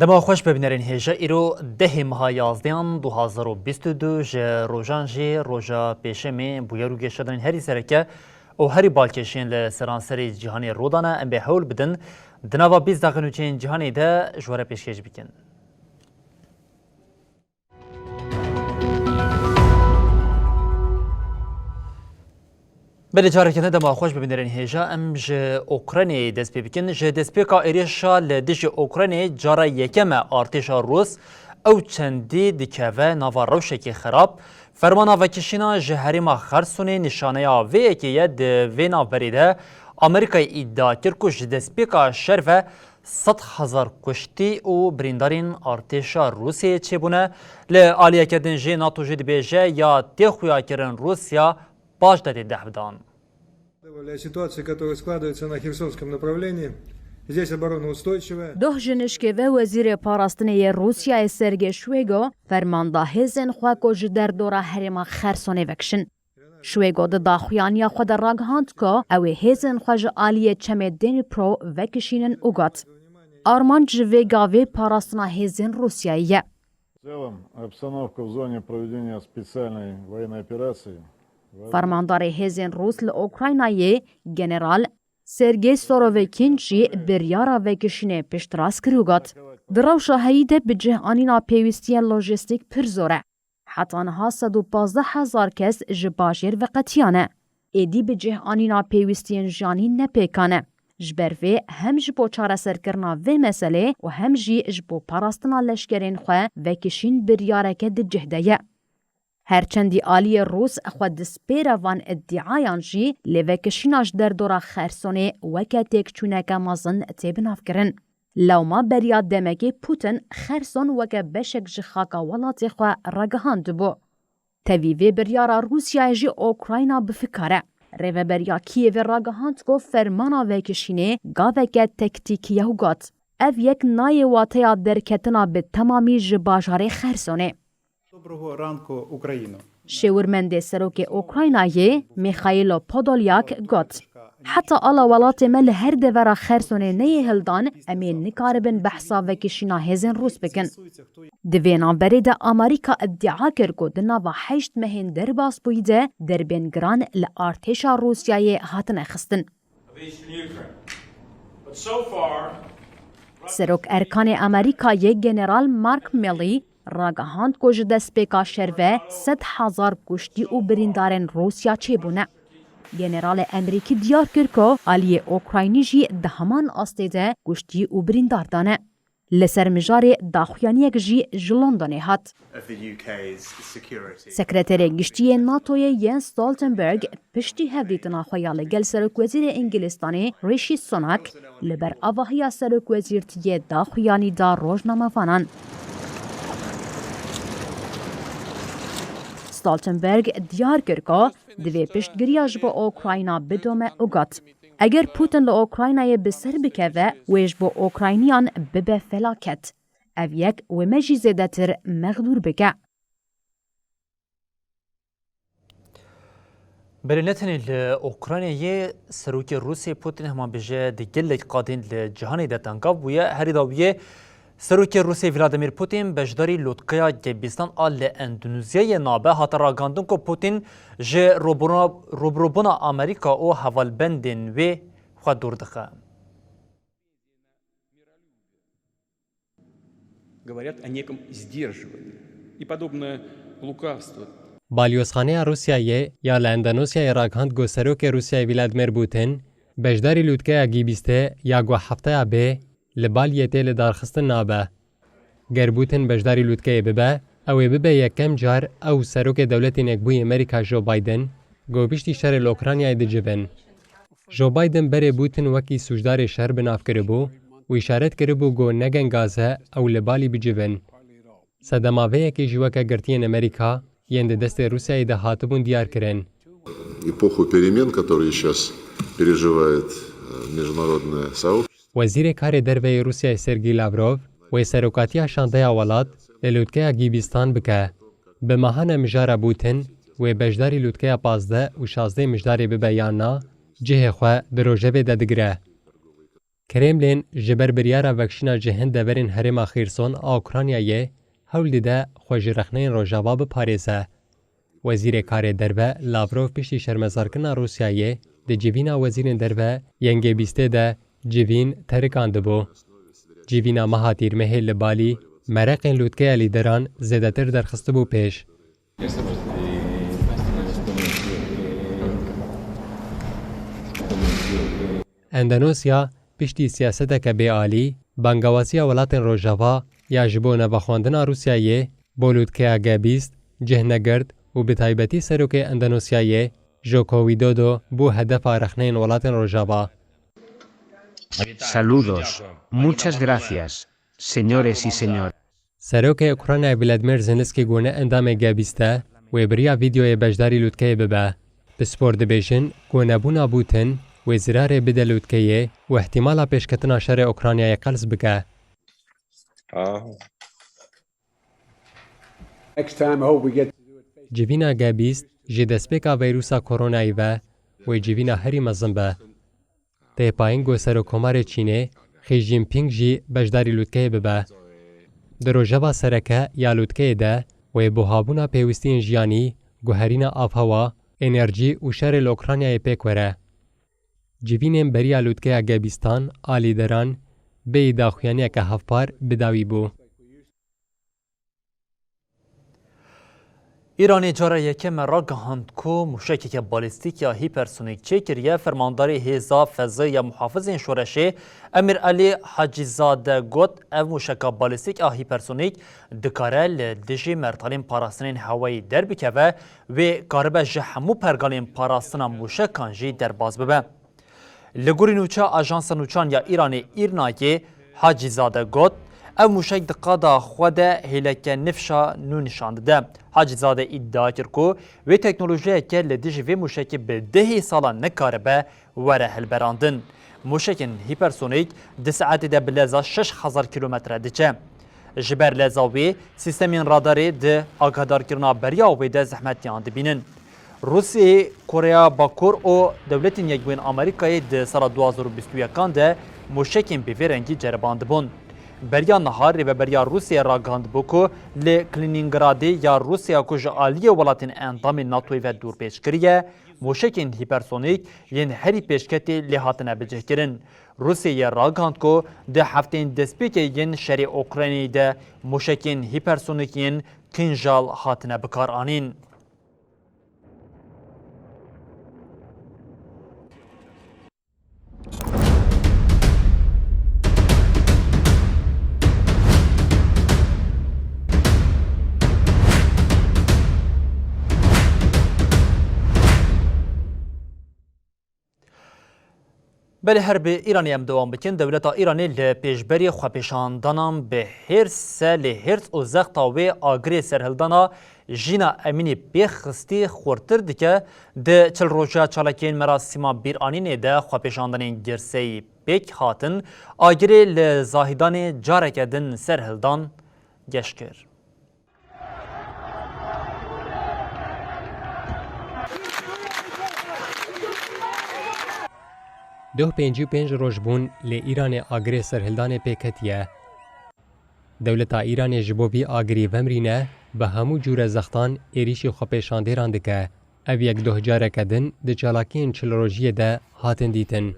دما خوش ببینرین هیجا ایرو ده ماه 11 2022 جه روژان جه روژا پیشمی بویا رو گشتن هری سرکه او هری بالکشین لسرانسری جهانی رودانه ام به حول بدن دنوا 20 دقیقه نوچین جهانی ده جواره پیشکش بکن. بله جاره کنه دما خوش ببینرین هیجا ام جه اوکراینی دست بکن جه دست بکا ایریشا لدیج اوکراینی جاره یکم ارتشا روس او چندی دکوه نوا روشکی خراب فرمانا وکشینا جه هریما خرسونی نشانه آوه که ید وینا بریده امریکای ادعا کرد که جه دست بکا شرفه 100,000 کشتی و بریندارین ارتشا روسیه چه بونه لعالیه کردن جه ناتو جه بیجه یا تخویا کردن روسیا باش دادی ده بدان. Ситуация, которая складывается на Херсонском направлении, здесь оборона устойчивая. Doh jinişke ve wezîrê parastinê Rusyayê Sergey Shoigu fermanda hêzên xwe ku ji derdora herêma Xersonê vekişin. Shoigu di daxuyaniya xwe de ragihand ku ew ê hêzên xwe ji aliyê çemê Dnipro vekişînin û got. Armanc ji vê gavê parastina hêzên Rusyayê ye. В целом, обстановка в зоне проведения специальной военной операции. Fermandarê hêzên Rûs li Ukraynayê General Sergey Sorovekin jî biryara vekişînê piştras kir û got. Di rewşa herî de bi cihânîna pêwîstiyên lojîstîk pir zor e. Heta niha 115,000 kes ji bajêr veqetiyane. Êdî bi cihânîna pêwîstiyên janî nepêkan e. Ji ber vê hem ji bo çareserkirina vê meselê û hem jî ji bo parastina leşkerên xwe vekişîn biryareke di cih de ye. Herçendî aliyê Rûs xwe di spêra van iddiayan jî lê vekişîna ji derdora Xersonê weke têkçûneke mezin tê binavkirin. Lewma beriya demekê Putin Xerson weke beşek ji xaka welatê xwe ragihand bû. Tevî vê biryara Rûsyayê jî Ukrayna bifikare. Rêveberiya Kiyevê ragihand ku fermana vekişînê gaveke tektîkî ye û got. Ev yek nayê wateya derketina bi temamî ji bajarê Xersonê. Доброго ранку, Україно. Şêwirmendê serokê Ukraynayê Mikhailo Podolyak got. Heta ala welatê me li her devera Xersonê neyê hildan em ê nikaribin behsa vekişîna hêzên Rûs bikin. Di vê navberê de Amerîka iddia kir ku di nava 8 mehên derbasbûyî de derbên giran li artêşa Rûsyayê hatine xistin. Serok Erkanê Amerîkayê General Mark Milley ragihand ku ji destpêka şerve 100,000 kuştî û birîndarên Rûsya çêbûne. Generalê Emerîkî diyar kir ku aliyê Ukraynî jî di heman astê de kuştî û birîndar dane. Li ser mijarê daxuyaniyek jî ji Londonê hat. Sekreterê Giştiyê NATOyê Jens Stoltenberg piştî hevdîtina xwe ya li gel Serokwezîrê Ingilistanê Rishi Sunak li ber avahiya serokwezîrtiyê daxuyanî da rojnamevanan. Stoltenberg diyar kir ku divê piştgiriya ji bo Ukrayna bidome û got. Eger Putin li Ukraynayê bi ser bikeve wê ji bo Ukrayniyan bibe felaket. Ev yek wê me jî zêdetir mexdûr bike. برنتنی ل اوکراینیه سروکی روسی پوتین همان بجه دیگل قادین ل جهانی دتانگاو بویه هری داویه سروکی روسی ولادیمیر پوتین بجداری لوتکیا گبیستان آل اندونزیای نابه هات راگاندون که پوتین جه روبروبونا امریکا او حوالبندین و خود دور دخه. Говорят о неком сдерживании и подобное лукавство. بالیوزخانه روسیایê ya li Endonezyayê ragihand ku serokê Rûsyayê Vladimir Putin beşdarî lûtkeya gîbîstê ya gu hefteya bê li baliyê tê li darxistin nabe. Ger Putin beşdarî lûtkeyê bibe, ew ê bibe yekem car ew serokê dewletê Nekbûyî Amerîka Joe Biden got piştî şerê li Ukraynayê dicivin. جو بایدن بره بوتن وکی سوجدار شهر بناف کربو و اشارت کربو گو نگن گازه او لبالی بجبن. صدماوه یکی جوکا گرتین امریکا یند دست روسیای ده هاتبون دیار کرن. Эпоху перемен, которые сейчас переживает международное сообщество. وزیر کار دروی روسیای سرگی لاوروف و سروکاتیا شانده ولات للوتکه گیبیستان بکه. به ماهان مجاره بوتن و بجداری لوتکه 15 و 16 مجداری به بیاننا جه خواه دروژه دادگره. کرملین جبر بریارا وکشینا جهن دورین هرما خیرسون اوکراینایه هول دیده خوش رخنین روژاوا بپاریزه. وزیر کار دروه لاوروف پشتی شرمزارکنا روسیایه ده جوینا وزیر دروه ینگه بیسته ده جوین ترکانده بو. جوینا مهاتیر مهل لبالی مرقین لوتکه لیدران زیدتر درخسته بو پیش. اندونوسیا پشتی سیاست که بیالی بانگوازی ولات روژاوا یا جبو نواخواندنا روسیایه بولوتکه اگه بیست جهنگرد و به تایبتی سروک اندونوسیایه جوکو ویدودو بو هدف رخنین ولات روژاوا. Saludos. Muchas gracias, señores y señoras. سروک اوکراینای ولادیمیر زلنسکی گونه اندام گابیسته و بریا ویدیوی بجداری لوتکه ببه. بسپور دبیشن گونه بونا بوتن و زرار بده لوتکه و احتمالا پیشکتنا شر اوکراینای قلز بکه. جوینا گابیست جی دسپیکا ویروسا کرونایی و جوینا هری مزن به. ته پایین گو سروکومار چینه خی جین پینگ جی بجداری لوتکه ببه. دروژوا سرکه یا لوتکه ده و بوهابونا پیوستین جیانی گوهرین آفهوا انرژی و شر اوکراینای پیکوره. جوینیم بریا لوتکه گابیستان آلیدران به داخویانی که هفپار بداوی بو. ایرانی جاره یکم را گهاند کو موشکی بالستیک یا هیپرسونیک چکریه فرمانداری هیزا فضای محافظین شورشی امیر علی حاجیزاده گوت او موشک بالستیک یا هیپرسونیک دکاره لدیجی مرتالین پاراستنین هوایی در بکوه و قاربه جهمو پرگالین پاراستنا موشکان جی در باز ببه. لگوری نوچه آژانس نوچان یا ایرانی ایرنایی حاجیزاده گوت او موشک دقادا خود هیلک نفشا نو نشانده ده. حاجیزاده ادعا کرد که و تکنولوژی که لدیج و موشک به 10 سالا نکاره به وره هلبراندن. موشک هیپرسونیک 2 ساعت ده بلزا 6000 کیلومتر دیچه. جبر لزاوی سیستمین راداری ده آگادار کرنا بریا و ده زحمتیان دبینن. روسیه، کره باکور و دولت یکبوین آمریکای ده سال 2021 ده موشکین بیویرنگی جرباند بون. بریا نهار و بریا روسیه را گاند بوکو ل کلینینگرادی یا روسیه کج عالیه ولاتین اندام ناتوی و دور پیش کریه موشکین هیپرسونیک ین هری پیشکتی لحاتنه بجه کرن. روسیه را گاند کو ده هفتین دسپیک ین شری اوکراینی ده موشکین هیپرسونیک ین کنجال هاتنه بکار آنین. بله حرب ایرانی هم دوام بکن دولت ایرانی لپیشبری خوپیشاندانم به هرس لهرس و زغطا و آگری سرهلدانا جینا امینی بخستی خورتر دیگه ده چل روژه چالکین مراسیما بیرانین ده خوپیشاندانین گرسی بک هاتن آگری لزاهدان جارکدن سرهلدان گشکر. دو 55 روز بون لی ایران آگری سرهلدان پیکتیه. دولت ایران جبوی آگری ومرینه به همو جور زختان ایریشی خوپیشانده رانده که او یک دو جاره کدن ده چالاکین چلروژی ده هاتن دیتن.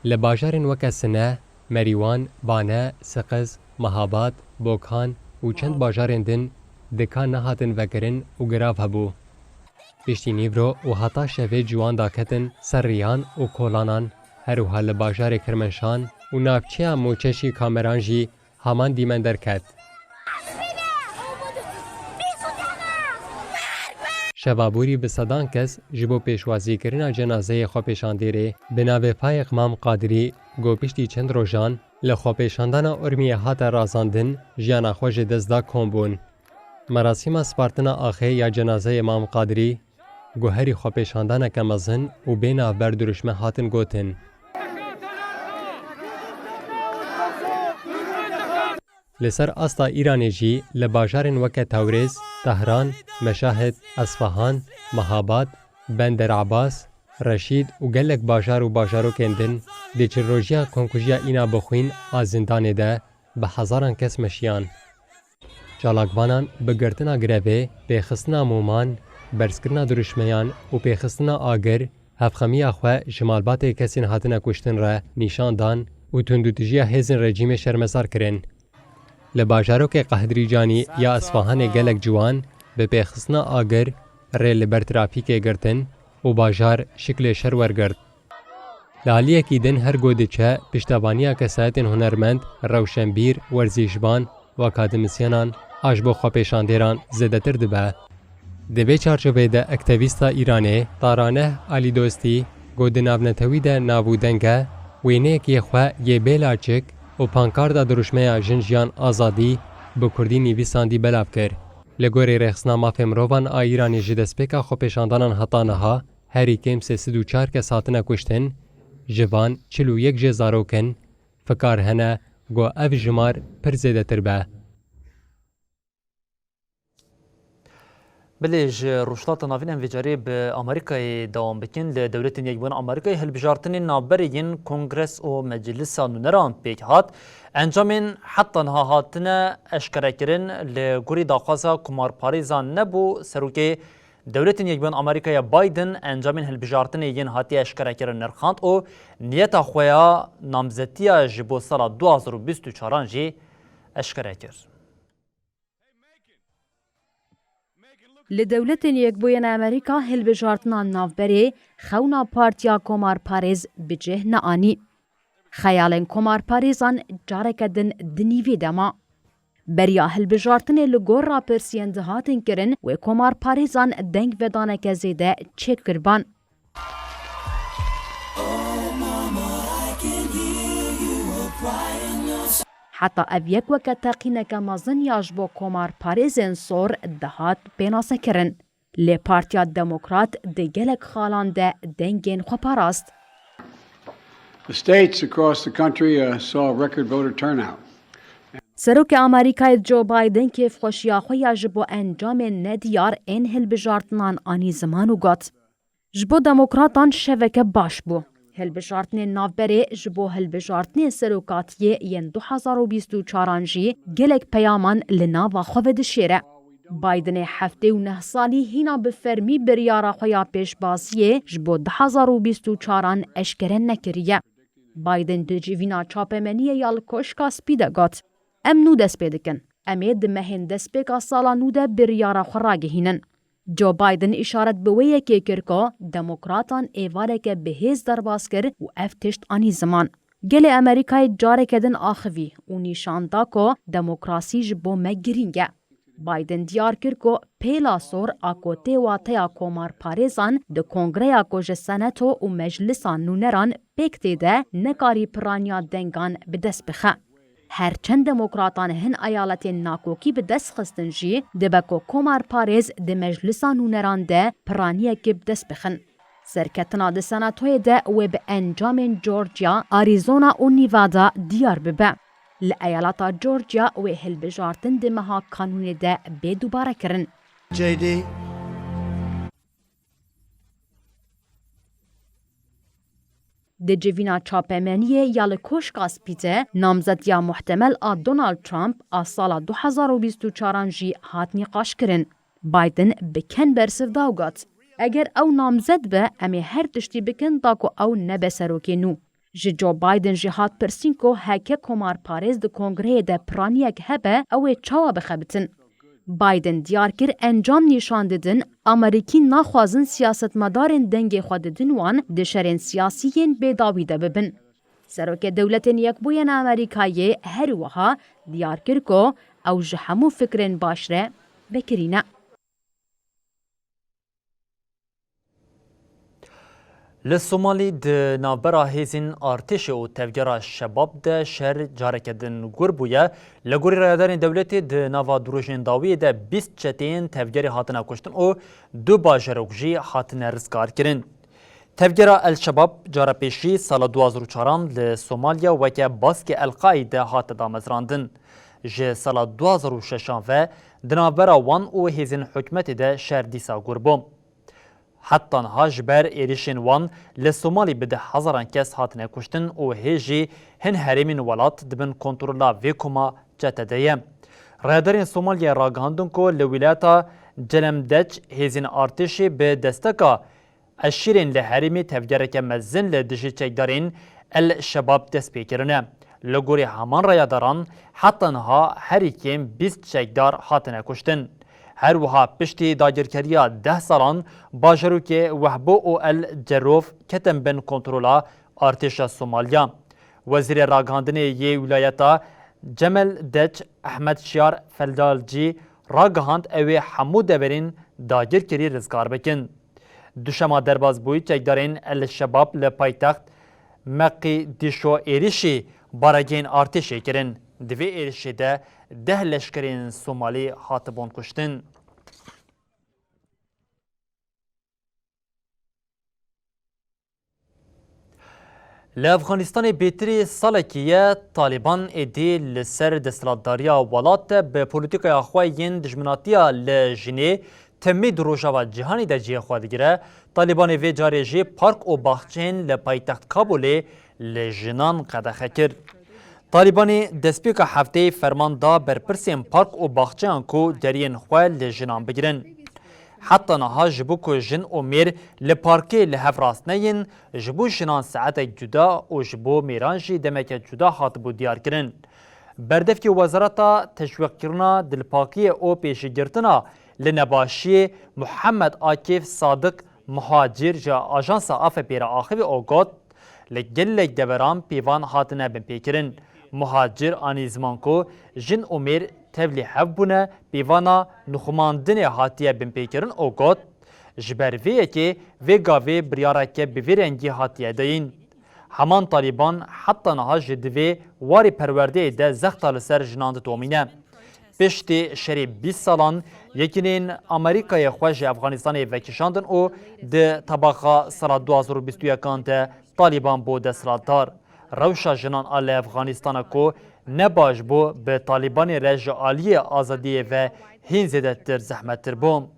لباجارن وکسنه، مریوان، بانه، سقز، مهاباد، بوکان و چند باجارن دن دکان نهاتن وگرن و گراف هبو. پشتی نیورو و حتا شوه جوان داکتن سر ریان و کولانان هروها لباجار کرمنشان و نافچه موچشی کامران جی همان دیمن درکت. شەوابووری bi sedan kes ji bo pêşwazîkirina cenazeyê xwepêşandêrê bi navê Fayiq Mam Qadirî gopiştî çend rojan li xwepêşandana Urmiyê hate razandin jiyana xwe ji dest da kombûn. Merasîma spartina axê ya cenazeyê Mam Qadirî guherî xwepêşandaneke mezin û bê navber duruşme hatin gotin. Li ser asta Îranê jî li bajarên weke Tewrêz, Tehran, Meşahed, Esfahan, Mehabad, Bender Abbas, Reşîd û gelek bajar û bajarokên din dê çilrojiya konkujiya îna bixwîn a zindanê de bi hezaran kes meşiyan. Çalakvanan bi girtina grevê, pêxistina moman, berskirina duruşmeyan û pêxistina agir, hevxemiya xwe ji malbatê kesên hatine kuştin re nîşan dan û tundûtijiya hêzên rejîmê şermezar kirin. Li bajarokê Qehdirîcanî ya Esfahanê gelek ciwan bi pêxistina agir rê li ber trafîkê girtin û bajar şiklê şer wergirt. Li aliyekî din her godê çe piştevaniya kesayetên hunermend, rewşenbîr, werzîşvan û akademisyenan a ji bo xwepêşandêran zêdetir dibe. Di vê çarçovê de ektevîsta Îranê Taraneh Alîdostî godê navnetewî de navûdeng e wêneyekê xwe yê bêlaçik û pankarda duruşmeya jin jiyan azadî bi Kurdî nivîsandî belav kir. Li gorî rêxistina mafê mirovan a Îranê ji destpêka xwepêşandanan heta niha herî kêm 304 kes hatine kuştin, ji van 41 jê zarokin, fikar hene got ev jimar pir zêdetir be. بلێژ ڕۆژهڵاتە ناوینە vêcarê bi Amerîkayê dewam bikin li dewletên Yekbûna Amerîkayê hilbijartinên navbereyên Kongres û Meclisa Nûneran pêk hat encamên heta niha hatine eşkerekirin li gorî daxwaza kumarparêzan nebû serokê dewletên Yekbûna Amerîkaya Biden encamên hilbijartinê yên hatiye eşkerekirin nirxand û niyeta xwe ya namzetiya ji bo sala 2024 jî eşkere kir. Li dewletên Yekbûyên Amerîka hilbijartina navberê xewna Partiya Komarparêz bi cih neanî. Xeyalên komarparêzan careke din di nîvê dema. Beriya hilbijartinê li gor rapirsiyên dihatin kirin wê komarparêzan deng vedaneke zêde çêk kirban. Heta ev yek weke teqîneke mezin ya ji bo komarparêzên sor dihat pênasekirin. Lê Partiya Demokrat di gelek xalan de dengên xwe parast. The states across the country saw record voter turnout. Serokê Amerîkayê Joe Biden kêfxweşiya xwe ya ji bo encamên nediyar ên hilbijartinan anî ziman û got. Ji bo demokratan şeveke baş bû. Hilbijartinên navberê ji bo hilbijartinên serokatiyê yên 2024 jî gelek peyaman li nava xwe vedişêre. Bidenê heftê û neh salî hîna bi fermî biryara xwe ya pêşbaziyê ji bo 2024 eşkere nekiriye. Biden di civîna çapemeniyê ya li koşka spî de got. Em nû dest pê dikin. Em ê di mehên destpêka sala nû de biryara xwe ragihînin. Joe Biden îşaret bi wê yekê kir ku demokratan êvareke bihêz derbas kir û ev tişt anî ziman. Gelê Amerîkayê careke din axivî û nîşan da ku demokrasî ji bo me girîng e. Biden diyar kir ku pêla sor a kotê wateya komarparêzan di Kongreya ku ji Seneto û Meclisa Nûneran pêk tê de nekarî piraniya dengan bi dest bixe. Herçend demokratan hin eyaletên nakokî bi dest xistin jî dibe ku komarparêz di Meclisa Nûneran de piraniyekê bi dest bixin. Serketina di Senatoyê de wê bi encamên Georgia, Arizona û Nevada diyar bibe. Li eyaleta Georgia wê hilbijartin di meha kanûnê de bêdubare kirin. JD. Di civîna çapemeniyê ya li koşka spî de namzetiya muhtemel a Donald Trump a sala 2024 jî hat nîqaş kirin. Biden bi ken bersiv da got. Eger ew namzet be em ê her tiştî bikin da ku ew nebe serokê nû. Ji Joe Biden jî hat pirsîn ku heke komarparêz di Kongreyê de piraniyek hebe ew ê çawa bixebitin. Biden diyar kir encam nîşan didin Amerîkî naxwazin siyasetmedarên dengê xwe didin wan di şerên siyasîyên bêdawî de bibin. Serokê Dewletên Yekbûyên Amerîkayê her wiha diyar kir ku ew ji hemû fikrên baş re vekirîne. لسومالی د نابرا هیزین ارتش و تفجر شباب د شهر جارکدن گربویه لگوری رایدار دولت د نوا دروژن داوی د 20 چتین تفجر هاتنه کشتن و 2 باجروکجی هاتنه رزگار کرن. تفجر الشباب جارا پیشی سال 2004 لسومالیا وکه باسک القاعده هات دامزراندن. جه سال 2006 و د نابرا وان و هیزین حکمت د شهر دیسا گربوم. حتی هاج بر ایریشن وان لسومالی بده هزاران کس هاتنه کشتن و هیجی هن هرمین ولات دبن کنترولا ویکوما جتدهیه. رایدارین سومالیا راگهاندن که لویلاتا جلمدج هیزین ارتشی به دستکا اشیرین لحرمی تفجرک مزن لدجی چکدارین الشباب دست پیکرنه. لگوری همان رایداران حتی ها هریکیم 20 چکدار هاتنه کشتن. هر وها پشتی داگرکریا 10 سالان باجروک وحبو او الجروف کتن بن کنترولا ارتش سومالیا. وزیر راگهاندن یه ولایتا جمل دج احمد شیار فلدالجی راگهاند اوی حمو دورین داگرکری رزگار بکن. دوشما درباز بوی چکدارین الشباب لپایتخت مقی دیشو ایریشی باراگین ارتشی کرن. دوی ایریشی ده 10 لشکرین سومالی هاتبون کشتن. لافغانستان بیتری سالکیه طالبان ایدی لسر دستلاتداریا ولات به پولیتیکای خواهین دجمناتیا لجنه تمید روشاوا جهانی در جیه خواه دیگره طالبان وی جاری جی پارک و باخچین لپایتخت کابولی لجنان قدخه کرد. طالبان دسپیک هفته فرمان دا برپرسیم پارک و باخچان کو درین خواه لجنان بگیرن. حتی نها جبو که جن و میر لپارکی لحف راست نین جبو جنان ساعت جدا و جبو میرانجی دمک جدا حاطبو دیار کرن. بردف که وزارتا تشویق کرنا دلپاکی او پیشی گرتنا لنباشی محمد عاکف صادق مهاجر جا آژانس آف پیر آخوی اوگوت لگلک دوران پیوان حاطنه بن پیکرن. مهاجر آنی زمان کو جن و میر تبلی حف بونه پیوانا نخماندن حاتیه بن پیکرن او گوت جبرویه که وی گاوی بریاره که بویرنگی حاتیه دین. همان طالبان حتی نها جدوی واری پرورده ده زختال سر جناند تومینه. پشتی شری 20 سالان یکینین امریکای خوش افغانستان وکشاندن او ده طبقه سال 2021 ده طالبان بو دستلاتدار. روشا جنان آل افغانستان کو نباش بو به طالبان رژ عالی آزادی و هین زیده تر زحمت تر بوم.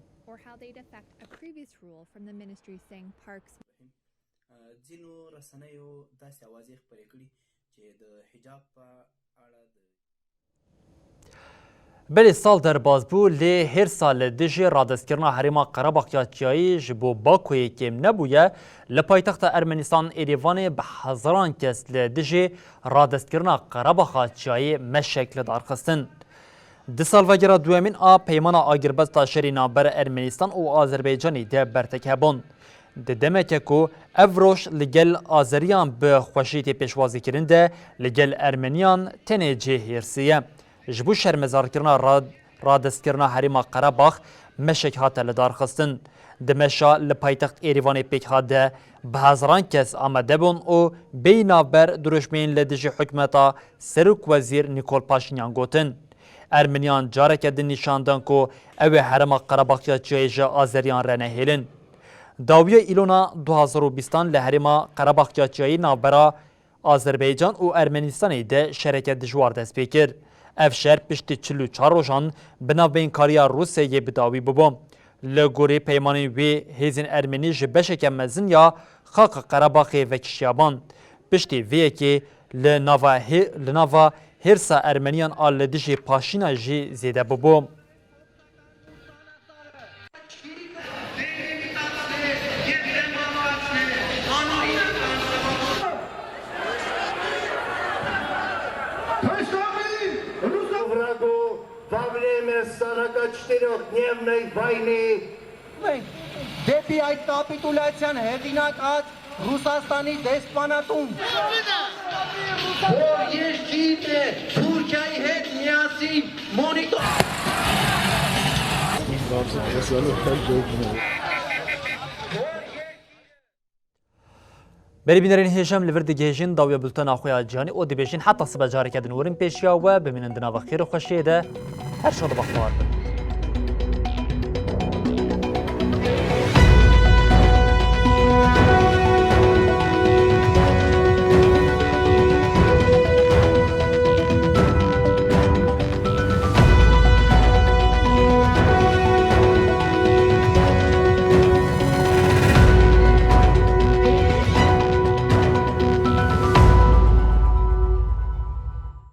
بلی سال در بازبو لی هر سال دیجی رادستکرنا حریما قرباقیاتیایی جبو باکوی کم نبویه لپایتخت ارمنستان ایریوان به هزاران کس لی دیجی رادستکرنا قرباقیاتیایی مشکل دارخستن. دی سال وگرا دوامین پیمانا آگربز تا شری نابر ارمنستان و آذربایجانی ده برتکه بون. ده دمکه کو افروش لگل آذریان به خوشیتی پیشوازی کرنده لگل ارمنیان تنه جه هیرسیه. جبو شرمزار کرنا رادست کرنا حریما قرباخ مشک هاته لدار خستن. دمشا لپایتخت ایریوان پیک هاده به هزاران کس آمده بون و بینابر دروشمین لدجی حکمتا سروک وزیر نیکول پاشینیان گوتن. ارمنیان جارک دن نشاندن که اوه حرما قرباخیا جایجا آذریان رنه هیلن. داویه ایلونا 2020 لحرما قرباخیا جایی نابرا آذربایجان و ارمنستان ده شرکت دجوار دست پیکر. افشار پشتی 44 روزان بنابین کاریا روسیه بداوی ببوم. لگوری پیمانی وی هیزین ارمنی جبشه که مزن یا خاق قرباخی و کشیابان. پشتی وی که لناوا هرسا ارمنیان آل دیجی پاشینا جی زیده ببوم. Четырехдневной войны դեպի այդ կապիտուլյացիան հեղինակած Ռուսաստանի դեսպանատուն որ երկիրն է Թուրքիայի հետ միասին մոնիտոր بری بینرین هیجم لور دیگهجین داویا بلتن آخویا جانی او دیبیجین حتی سبجاری کدن ورن پیشیا و بمینن دنا و خیر و خوشیه ده هر شاد بخوار